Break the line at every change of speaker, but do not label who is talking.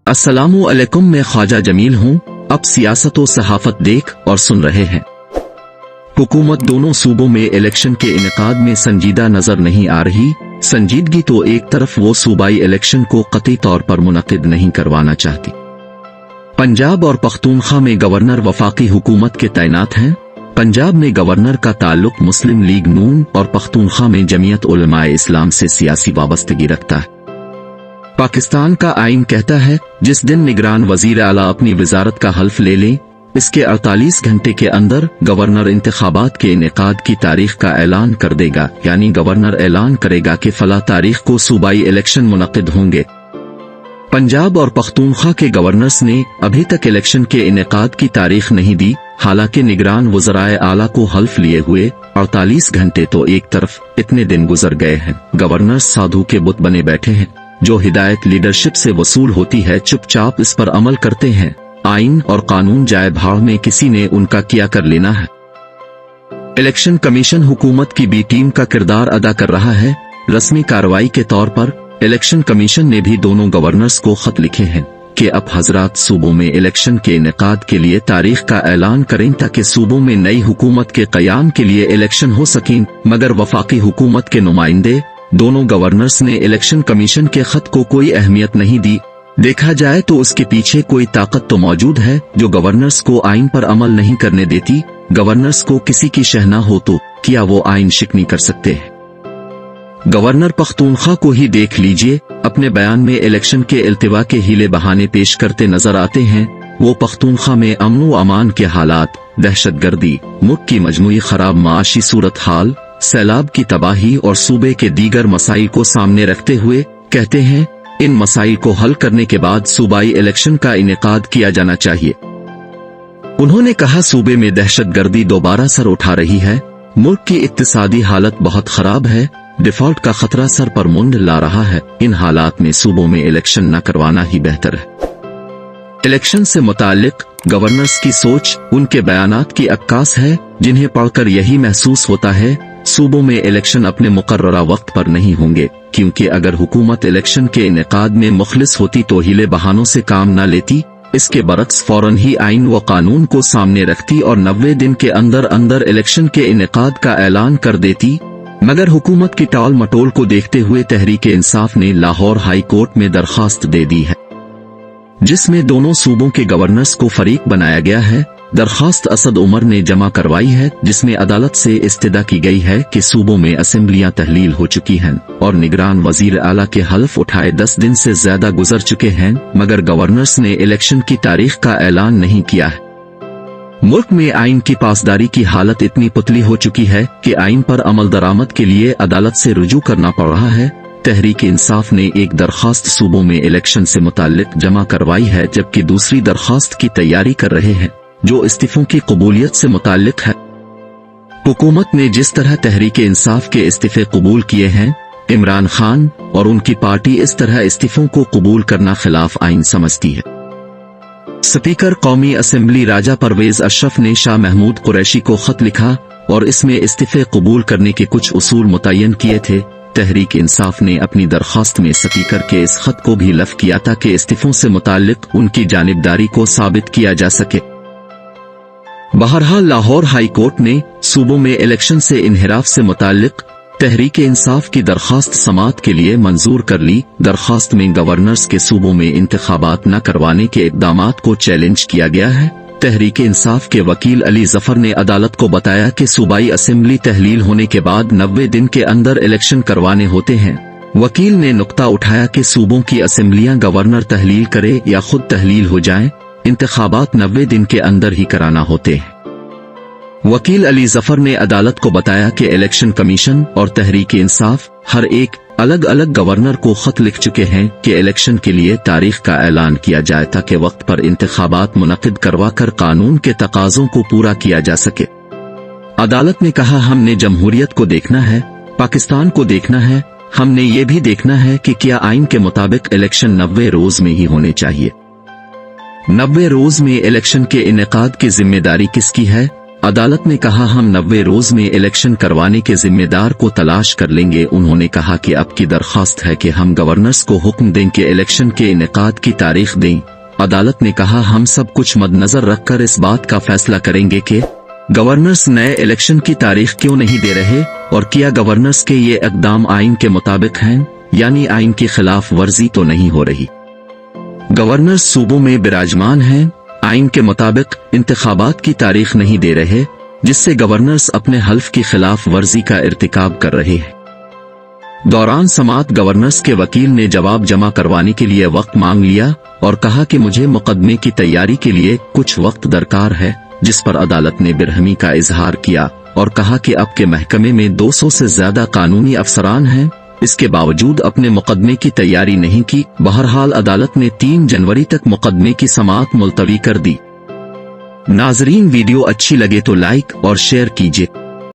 अस्सलामु अलैकुम, मैं ख्वाजा जमील हूँ। अब सियासत और सहाफत देख और सुन रहे हैं। हुकूमत दोनों सूबों में इलेक्शन के इनेकाद में संजीदा नजर नहीं आ रही। संजीदगी तो एक तरफ वो सूबाई इलेक्शन को कतई तौर पर मुनक़िद नहीं करवाना चाहती। पंजाब और पख्तूनख्वा में गवर्नर वफाकी हुकूमत के तैनात हैं। पंजाब में गवर्नर का ताल्लुक मुस्लिम लीग नून और पख्तूनख्वा में जमीयत उलमाए इस्लाम से सियासी वाबस्तगी रखता है। पाकिस्तान का आइन कहता है जिस दिन निगरान वजीर आला अपनी वजारत का हल्फ ले ले, इसके 48 घंटे के अंदर गवर्नर इंतखाबात के इनेकाद की तारीख का ऐलान कर देगा। यानी गवर्नर ऐलान करेगा कि फला तारीख को सूबाई इलेक्शन मुनक़िद होंगे। पंजाब और पख्तूनख्वा के गवर्नर्स ने अभी तक इलेक्शन के इनेकाद की तारीख नहीं दी। हालांकि निगरान वज़राए आला को हल्फ लिए हुए 48 घंटे तो एक तरफ, इतने दिन गुजर गए हैं। गवर्नर्स साधु के बुत बने बैठे हैं। जो हिदायत लीडरशिप से वसूल होती है चुपचाप इस पर अमल करते हैं। आइन और कानून जाए भाड़ में, किसी ने उनका क्या कर लेना है। इलेक्शन कमीशन हुकूमत की बी टीम का किरदार अदा कर रहा है। रस्मी कार्रवाई के तौर पर इलेक्शन कमीशन ने भी दोनों गवर्नर्स को खत लिखे हैं कि अब हजरात सूबों में इलेक्शन के इनेकाद के लिए तारीख का ऐलान करें ताकि सूबों में नई हुकूमत के क़याम के लिए इलेक्शन हो सकें। मगर वफाकी हुकूमत के नुमाइंदे दोनों गवर्नर्स ने इलेक्शन कमीशन के खत को कोई अहमियत नहीं दी। देखा जाए तो उसके पीछे कोई ताकत तो मौजूद है जो गवर्नर्स को आइन पर अमल नहीं करने देती। गवर्नर्स को किसी की शहना हो तो क्या वो आइन शिकनी कर सकते हैं? गवर्नर पख्तूनख्वा को ही देख लीजिए, अपने बयान में इलेक्शन के इल्तिवा के हीले बहाने पेश करते नजर आते हैं। वो पख्तूनख्वा में अमन व अमान के हालात, दहशतगर्दी, मुल्क की मजमूई खराब माशी सूरत हाल, सैलाब की तबाही और सूबे के दीगर मसाइल को सामने रखते हुए कहते हैं इन मसाइल को हल करने के बाद सूबाई इलेक्शन का इनेकाद किया जाना चाहिए। उन्होंने कहा सूबे में दहशतगर्दी दोबारा सर उठा रही है, मुल्क की इक्तिसादी हालत बहुत खराब है, डिफॉल्ट का खतरा सर पर मुंड ला रहा है। इन हालात में सूबों में इलेक्शन न करवाना ही बेहतर है। इलेक्शन से मुताल्लिक गवर्नर्स की सोच उनके बयानात की अक्कास है, जिन्हें पढ़कर यही महसूस होता है सूबों में इलेक्शन अपने मुकर्ररा वक्त पर नहीं होंगे, क्योंकि अगर हुकूमत इलेक्शन के इनेकाद में मुखलिस होती तो हीले बहानों से काम न लेती। इसके बरक्स फौरन ही आइन व कानून को सामने रखती और 90 दिन के अंदर अंदर इलेक्शन के इनेकाद का ऐलान कर देती। मगर हुकूमत की टाल मटोल को देखते हुए तहरीक इंसाफ ने लाहौर हाई कोर्ट में दरखास्त दे दी है, जिसमें दोनों सूबों के गवर्नर्स को फरीक बनाया गया है। दरखास्त असद उमर ने जमा करवाई है, जिसमें अदालत से इस्तिदा की गई है कि सूबों में असेंबलियां तहलील हो चुकी हैं और निगरान वजीर आला के हल्फ उठाए 10 दिन से ज्यादा गुजर चुके हैं, मगर गवर्नर्स ने इलेक्शन की तारीख का ऐलान नहीं किया है। मुल्क में आइन की पासदारी की हालत इतनी पुतली हो चुकी है कि आइन पर अमल दरामद के लिए अदालत से रुजू करना पड़ रहा है। तहरीक इंसाफ ने एक दरखास्त सूबों में इलेक्शन से मुताल्लिक जमा करवाई है, जबकि दूसरी दरखास्त की तैयारी कर रहे हैं जो इस्तीफों की कबूलियत से मुताल्लिक है। हुकूमत ने जिस तरह तहरीक इंसाफ के इस्तीफे कबूल किए हैं, इमरान खान और उनकी पार्टी इस तरह इस्तीफों को कबूल करना खिलाफ आइन समझती है। स्पीकर कौमी असेंबली राजा परवेज अशरफ ने शाह महमूद कुरैशी को खत लिखा और इसमें इस्तीफे कबूल करने के कुछ उसूल मुतय्यन किए थे। तहरीक इंसाफ ने अपनी दरखास्त में स्पीकर के इस खत को भी लफ किया था कि इस्तीफों से मुताल्लिक उनकी जानिबदारी को साबित किया जा सके। बहरहाल लाहौर हाई कोर्ट ने सूबों में इलेक्शन से इन्हिराफ से मुताल्लिक तहरीक इंसाफ की दरखास्त समाअत के लिए मंजूर कर ली। दरखास्त में गवर्नर्स के सूबों में इंतखाबात न करवाने के इक़दामात को चैलेंज किया गया है। तहरीक इंसाफ के वकील अली जफर ने अदालत को बताया कि सूबाई असेंबली तहलील होने के बाद 90 दिन के अंदर इलेक्शन करवाने होते हैं। वकील ने नुक्ता उठाया कि सूबों की असेंबलियां गवर्नर तहलील करे या खुद तहलील हो जाएं, इंतखाबात 90 दिन के अंदर ही कराना होते हैं। वकील अली जफर ने अदालत को बताया कि इलेक्शन कमीशन और तहरीक इंसाफ हर एक अलग अलग गवर्नर को खत लिख चुके हैं कि इलेक्शन के लिए तारीख का ऐलान किया जाए ताकि वक्त पर इंतखाबात मुनक़िद करवाकर कानून के तकाज़ों को पूरा किया जा सके। अदालत ने कहा हमने जमहूरियत को देखना है, पाकिस्तान को देखना है, हमने ये भी देखना है कि क्या आइन के मुताबिक इलेक्शन 90 रोज में ही होने चाहिए। 90 रोज में इलेक्शन के इनेकाद की जिम्मेदारी किसकी है? अदालत ने कहा हम 90 रोज में इलेक्शन करवाने के जिम्मेदार को तलाश कर लेंगे। उन्होंने कहा कि अब की दरख्वास्त है कि हम गवर्नर्स को हुक्म दें कि इलेक्शन के इनेकाद की तारीख दें। अदालत ने कहा हम सब कुछ मद्देनजर रखकर इस बात का फैसला करेंगे कि गवर्नर्स नए इलेक्शन की तारीख क्यों नहीं दे रहे और क्या गवर्नर्स के ये इक़दाम आइन के मुताबिक हैं, यानी आइन की खिलाफ वर्जी तो नहीं हो रही। गवर्नर्स सूबों में विराजमान हैं, आइन के मुताबिक इंतखाबात की तारीख नहीं दे रहे, जिससे गवर्नर्स अपने हल्फ की खिलाफ वर्जी का इर्तिकाब कर रहे हैं। दौरान समाअत गवर्नर्स के वकील ने जवाब जमा करवाने के लिए वक्त मांग लिया और कहा कि मुझे मुकदमे की तैयारी के लिए कुछ वक्त दरकार है, जिस पर अदालत ने बिरहमी का इजहार किया और कहा कि अब के महकमे में 200 से ज्यादा कानूनी अफसरान हैं, इसके बावजूद अपने मुकदमे की तैयारी नहीं की। बहरहाल अदालत ने 3 जनवरी तक मुकदमे की समाअत मुलतवी कर दी। नाजरीन, वीडियो अच्छी लगे तो लाइक और शेयर कीजिए।